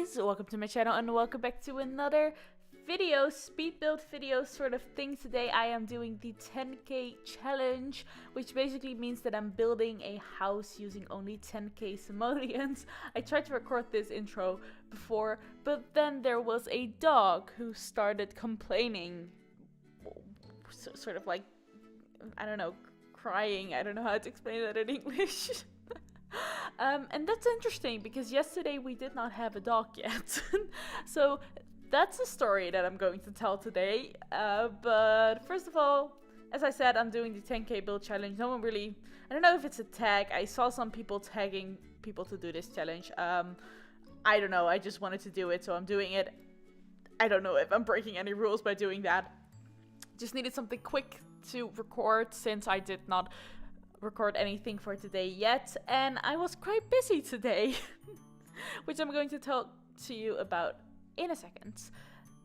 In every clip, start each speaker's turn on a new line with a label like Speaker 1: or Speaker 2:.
Speaker 1: guys, welcome to my channel and welcome back to another video, speed build video sort of thing. Today I am doing the 10k challenge, which basically means that I'm building a house using only 10k simoleons. I tried to record this intro before, but then there was a dog who started complaining, sort of like, I don't know, crying. I don't know how to explain that in English. And that's interesting because yesterday we did not have a dog yet. So that's a story that I'm going to tell today. But first of all, as I said, I'm doing the 10k build challenge. No one really, I don't know if it's a tag. I saw some people tagging people to do this challenge. I don't know. I just wanted to do it, so I'm doing it. I don't know if I'm breaking any rules by doing that. Just needed something quick to record since I did not record anything for today yet, and I was quite busy today, which I'm going to talk to you about in a second.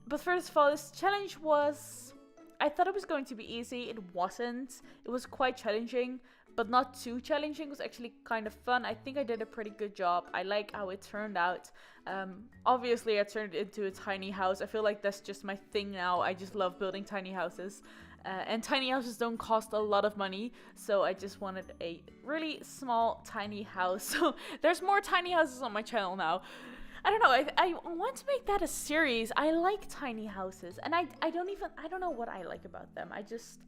Speaker 1: But first of all, this challenge was, I thought it was going to be easy. It wasn't. It was quite challenging, but not too challenging. It was actually kind of fun. I think I did a pretty good job. I like how it turned out. Obviously I turned it into a tiny house. I feel like that's just my thing now. I just love building tiny houses. And tiny houses don't cost a lot of money, so I just wanted a really small tiny house. So there's more tiny houses on my channel now. I don't know, I want to make that a series. I like tiny houses, and I don't know what I like about them.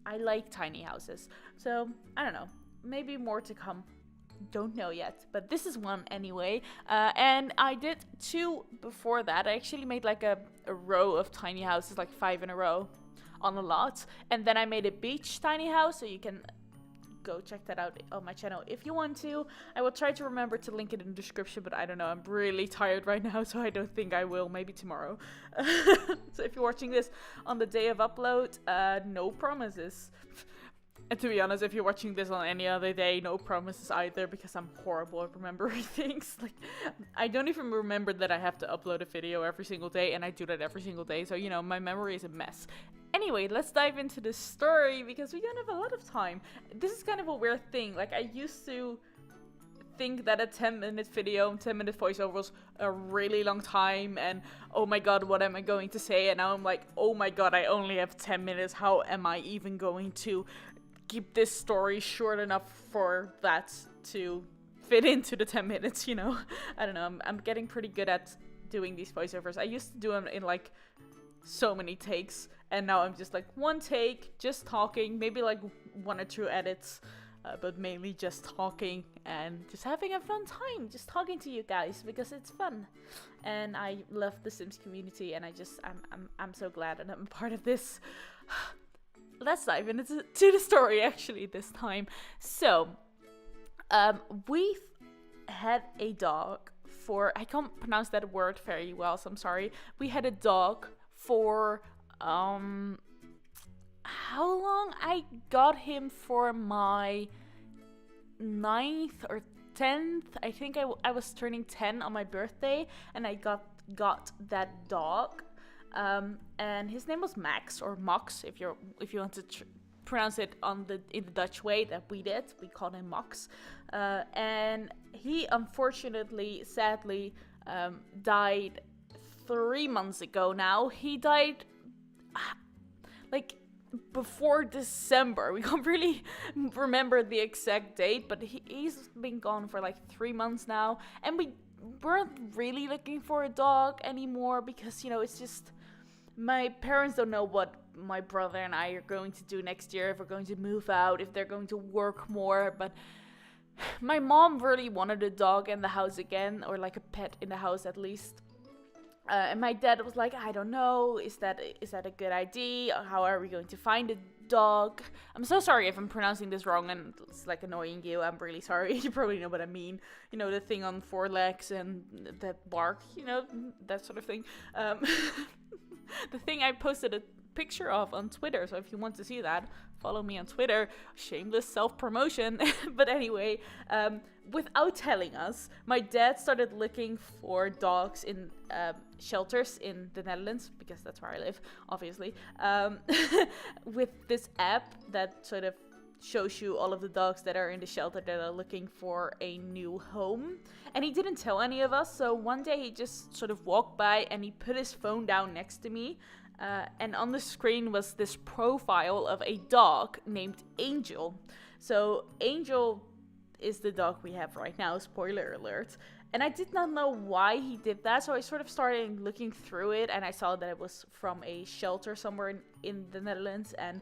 Speaker 1: I like tiny houses. So I don't know, maybe more to come. Don't know yet, but this is one anyway. And I did two before that. I actually made like a row of tiny houses, like 5 in a row on a lot, and then I made a beach tiny house, so you can go check that out on my channel if you want to. I will try to remember to link it in the description, but I don't know, I'm really tired right now, so I don't think I will. Maybe tomorrow. So if you're watching this on the day of upload, no promises. And to be honest, if you're watching this on any other day, no promises either, because I'm horrible at remembering things. Like, I don't even remember that I have to upload a video every single day, and I do that every single day, so, you know, my memory is a mess. Anyway, let's dive into the story, because we don't have a lot of time. This is kind of a weird thing. Like, I used to think that a 10-minute video, 10-minute voiceover was a really long time, and oh my god, what am I going to say? And now I'm like, oh my god, I only have 10 minutes. How am I even going to keep this story short enough for that to fit into the 10 minutes, you know? I don't know, I'm getting pretty good at doing these voiceovers. I used to do them in like so many takes, and now I'm just like one take, just talking, maybe like 1 or 2 edits, but mainly just talking and just having a fun time, just talking to you guys, because it's fun. And I love the Sims community, and I'm so glad that I'm a part of this. Let's dive into the story actually this time. So, we've had a dog for, I can't pronounce that word very well, so I'm sorry. We had a dog for, how long? I got him for my 9th or 10th. I think I was turning 10 on my birthday, and I got that dog. And his name was Max, or Max, if you want to pronounce it in the Dutch way that we did. We called him Max. And he unfortunately, sadly, died 3 months ago now. He died like before December. We can't really remember the exact date, but he's been gone for like 3 months now, and we weren't really looking for a dog anymore, because, you know, it's just, my parents don't know what my brother and I are going to do next year, if we're going to move out, if they're going to work more. But my mom really wanted a dog in the house again, or like a pet in the house at least. And my dad was like, I don't know, is that a good idea? How are we going to find a dog? I'm so sorry if I'm pronouncing this wrong and it's like annoying you. I'm really sorry. You probably know what I mean. You know, the thing on 4 legs and that bark, you know, that sort of thing. The thing I posted a picture of on Twitter, so if you want to see that, follow me on Twitter. Shameless self-promotion. But anyway, without telling us, my dad started looking for dogs in shelters in the Netherlands, because that's where I live, obviously, with this app that sort of shows you all of the dogs that are in the shelter that are looking for a new home. And he didn't tell any of us, so one day he just sort of walked by and he put his phone down next to me. And on the screen was this profile of a dog named Angel. So Angel is the dog we have right now, spoiler alert. And I did not know why he did that, so I sort of started looking through it, and I saw that it was from a shelter somewhere in the Netherlands, and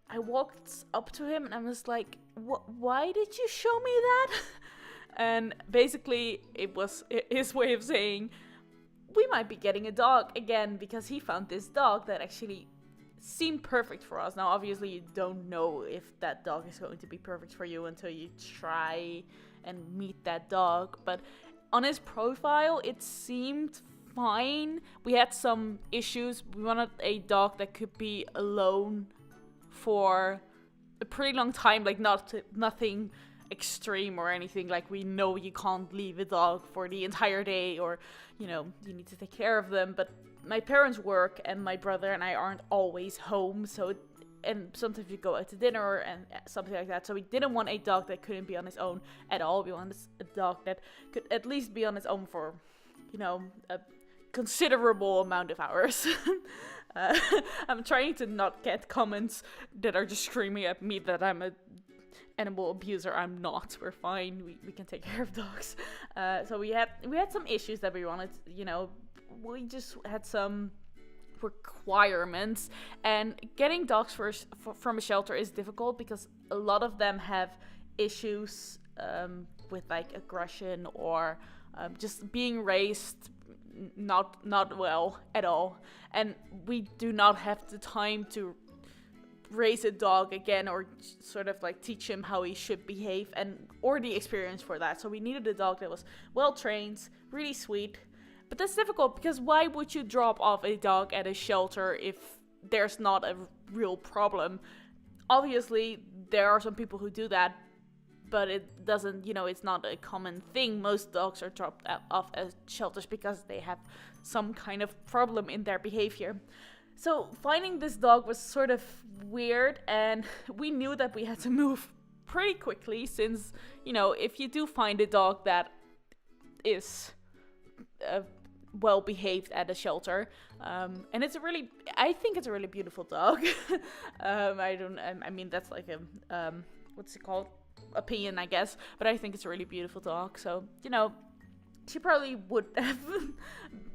Speaker 1: I walked up to him and I was like, why did you show me that? And basically it was his way of saying, we might be getting a dog again, because he found this dog that actually seemed perfect for us. Now, obviously, you don't know if that dog is going to be perfect for you until you try and meet that dog. But on his profile, it seemed fine. We had some issues. We wanted a dog that could be alone for a pretty long time, like nothing extreme or anything. Like, we know you can't leave a dog for the entire day, or you need to take care of them. But my parents work and my brother and I aren't always home, and sometimes we go out to dinner and something like that. So we didn't want a dog that couldn't be on his own at all. We wanted a dog that could at least be on its own for a considerable amount of hours. I'm trying to not get comments that are just screaming at me that I'm a animal abuser. I'm not. We're fine. We can take care of dogs. So we had some issues that we wanted. We just had some requirements, and getting dogs from a shelter is difficult because a lot of them have issues with like aggression or just being raised not well at all, and we do not have the time to raise a dog again or sort of like teach him how he should behave or the experience for that. So we needed a dog that was well trained, really sweet. But that's difficult because why would you drop off a dog at a shelter if there's not a real problem? Obviously, there are some people who do that, but it doesn't, it's not a common thing. Most dogs are dropped off at shelters because they have some kind of problem in their behavior. So finding this dog was sort of weird, and we knew that we had to move pretty quickly since, if you do find a dog that is well behaved at a shelter, and I think it's a really beautiful dog. I mean that's like a what's it called, opinion, I guess, but I think it's a really beautiful dog. So she probably would have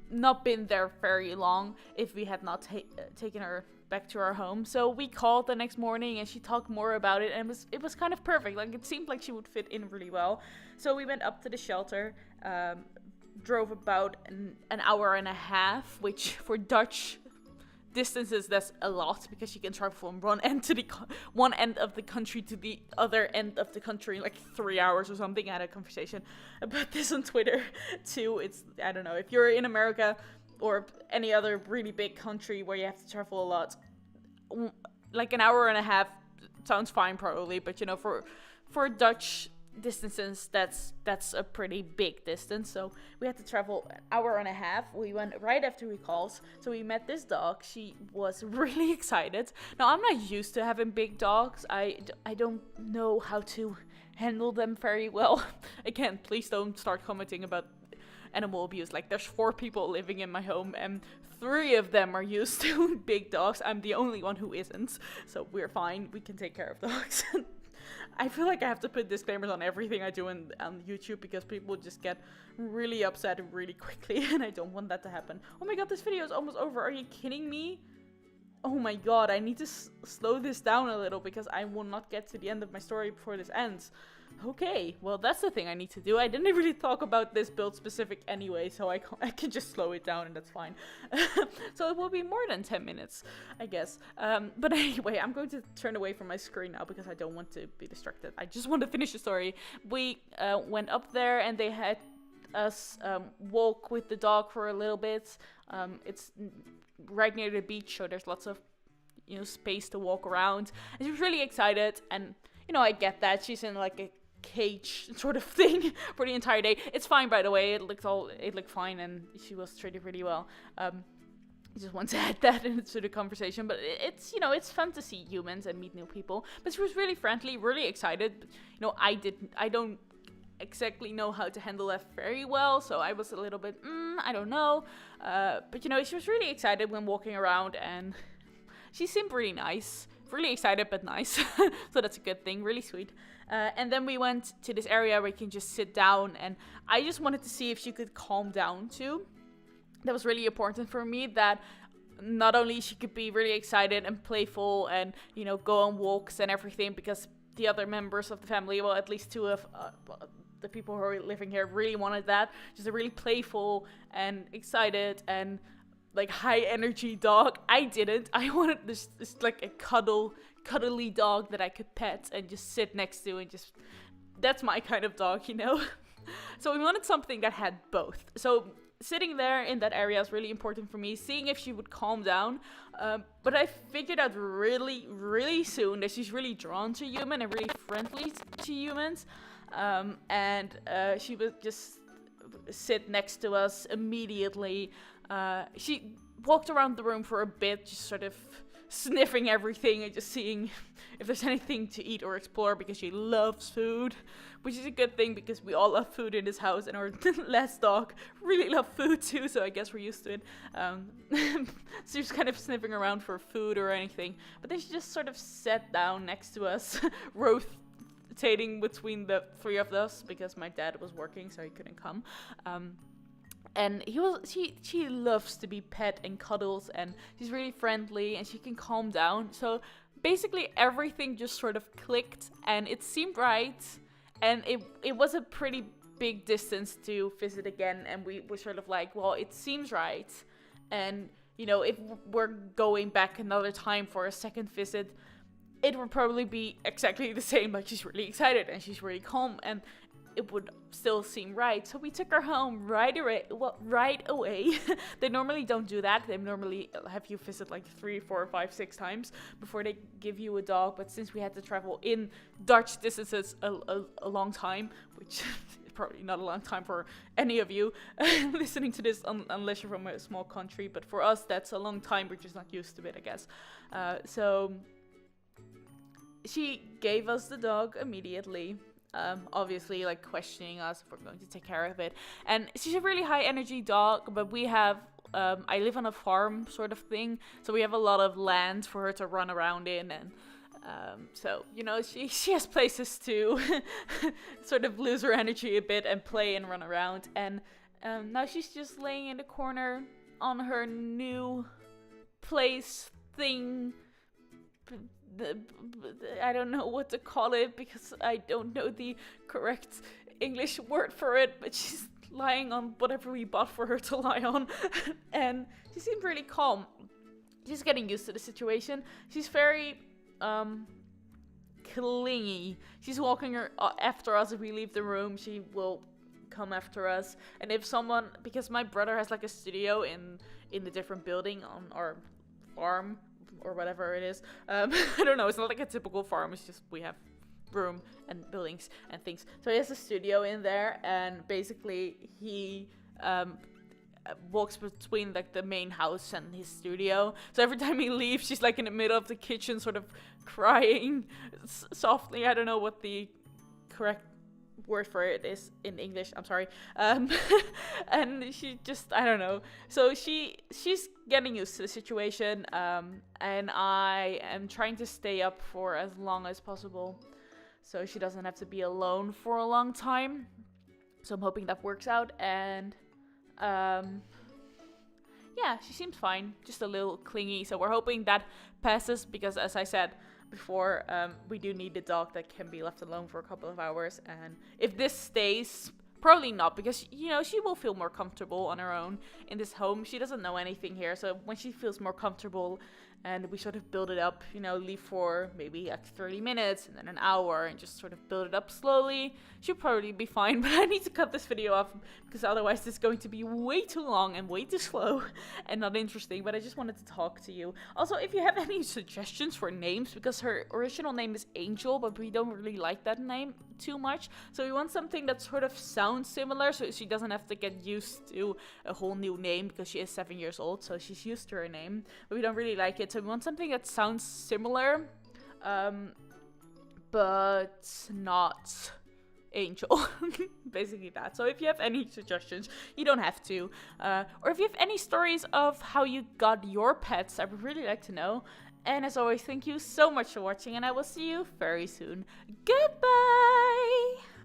Speaker 1: not been there very long if we had not taken her back to our home. So we called the next morning and she talked more about it, and it was kind of perfect. Like, it seemed like she would fit in really well. So we went up to the shelter, drove about an hour and a half, which for Dutch distances that's a lot, because you can travel from one end of the country to the other end of the country in like 3 hours or something. I had a conversation about this on Twitter too. I don't know, if you're in America or any other really big country where you have to travel a lot, like an hour and a half sounds fine probably, but for Dutch distances, that's a pretty big distance. So we had to travel an hour and a half. We went right after we called, so we met this dog. She was really excited. Now, I'm not used to having big dogs. I don't know how to handle them very well. Again, please don't start commenting about animal abuse. Like, there's 4 people living in my home and 3 of them are used to big dogs. I'm the only one who isn't, so we're fine. We can take care of dogs. I feel like I have to put disclaimers on everything I do on YouTube because people just get really upset really quickly, and I don't want that to happen. Oh my god, this video is almost over. Are you kidding me? Oh my god, I need to slow this down a little because I will not get to the end of my story before this ends. Okay, well, that's the thing I need to do. I didn't really talk about this build specific anyway, so I can just slow it down and that's fine. So it will be more than 10 minutes, I guess. But anyway, I'm going to turn away from my screen now because I don't want to be distracted. I just want to finish the story. We went up there and they had us walk with the dog for a little bit. It's right near the beach, so there's lots of space to walk around. And she was really excited, and I get that she's in like a cage sort of thing for the entire day. It's fine, by the way. It looked fine, and she was treated really well. I just want to add that into the conversation, but it's, you know, it's fun to see humans and meet new people. But she was really friendly, really excited. You know, I don't exactly know how to handle that very well, so I was a little bit, I don't know. But, you know, she was really excited when walking around, and she seemed really nice. Really excited, but nice. So that's a good thing, really sweet. And then we went to this area where you can just sit down, and I just wanted to see if she could calm down too. That was really important for me, that not only she could be really excited and playful and, you know, go on walks and everything, because the other members of the family, well, at least two of the people who are living here really wanted that. Just a really playful and excited and like high energy dog. I didn't. I wanted this like a cuddly dog that I could pet and just sit next to, and just, that's my kind of dog, you know. So we wanted something that had both. So sitting there in that area is really important for me, seeing if she would calm down. But I figured out really soon that she's really drawn to human and really friendly to humans. And she would just sit next to us immediately. She walked around the room for a bit, just sort of sniffing everything and just seeing if there's anything to eat or explore, because she loves food, which is a good thing because we all love food in this house, and our last dog really loved food too, so I guess we're used to it. So she was kind of sniffing around for food or anything, but then she just sort of sat down next to us, rotating between the three of us because my dad was working, so he couldn't come. And she loves to be pet and cuddles, and she's really friendly and she can calm down. So basically everything just sort of clicked, and it seemed right. And it was a pretty big distance to visit again, and we were sort of like, well, it seems right. And, you know, if we're going back another time for a second visit, it would probably be exactly the same. Like, she's really excited and she's really calm, and it would still seem right. So we took her home right away. They normally don't do that. They normally have you visit like 3, 4, 5, 6 times before they give you a dog. But since we had to travel in Dutch distances a long time, which is probably not a long time for any of you listening to this, unless you're from a small country. But for us, that's a long time. We're just not used to it, I guess. So she gave us the dog immediately. Obviously, like, questioning us if we're going to take care of it. And she's a really high energy dog, but we have, I live on a farm sort of thing, so we have a lot of land for her to run around in, and so, you know, she has places to sort of lose her energy a bit and play and run around. And now she's just laying in the corner on her new place thing. I don't know what to call it because I don't know the correct English word for it, but she's lying on whatever we bought for her to lie on. And she seemed really calm. She's getting used to the situation. She's very clingy. She's walking after us. If we leave the room, she will come after us. And if someone, because my brother has like a studio in the different building on our farm, or whatever it is. I don't know, it's not like a typical farm, it's just we have room and buildings and things. So he has a studio in there, and basically he walks between like the main house and his studio. So every time he leaves, she's like in the middle of the kitchen sort of crying softly. I don't know what the correct word for it is in English, I'm sorry. And she just, I don't know. So she's getting used to the situation, and I am trying to stay up for as long as possible so she doesn't have to be alone for a long time. So I'm hoping that works out. And yeah, she seems fine, just a little clingy, so we're hoping that passes, because as I said before, we do need a dog that can be left alone for a couple of hours. And if this stays, probably not, because, you know, she will feel more comfortable on her own in this home. She doesn't know anything here, so when she feels more comfortable and we sort of build it up, you know, leave for maybe like 30 minutes and then an hour and just sort of build it up slowly. Should probably be fine, but I need to cut this video off because otherwise this is going to be way too long and way too slow and not interesting, but I just wanted to talk to you. Also, if you have any suggestions for names, because her original name is Angel, but we don't really like that name too much, so we want something that sort of sounds similar so she doesn't have to get used to a whole new name, because she is 7 years old, so she's used to her name, but we don't really like it, so we want something that sounds similar, but not Angel. Basically that. So if you have any suggestions, you don't have to, or if you have any stories of how you got your pets, I would really like to know. And as always, thank you so much for watching, and I will see you very soon. Goodbye!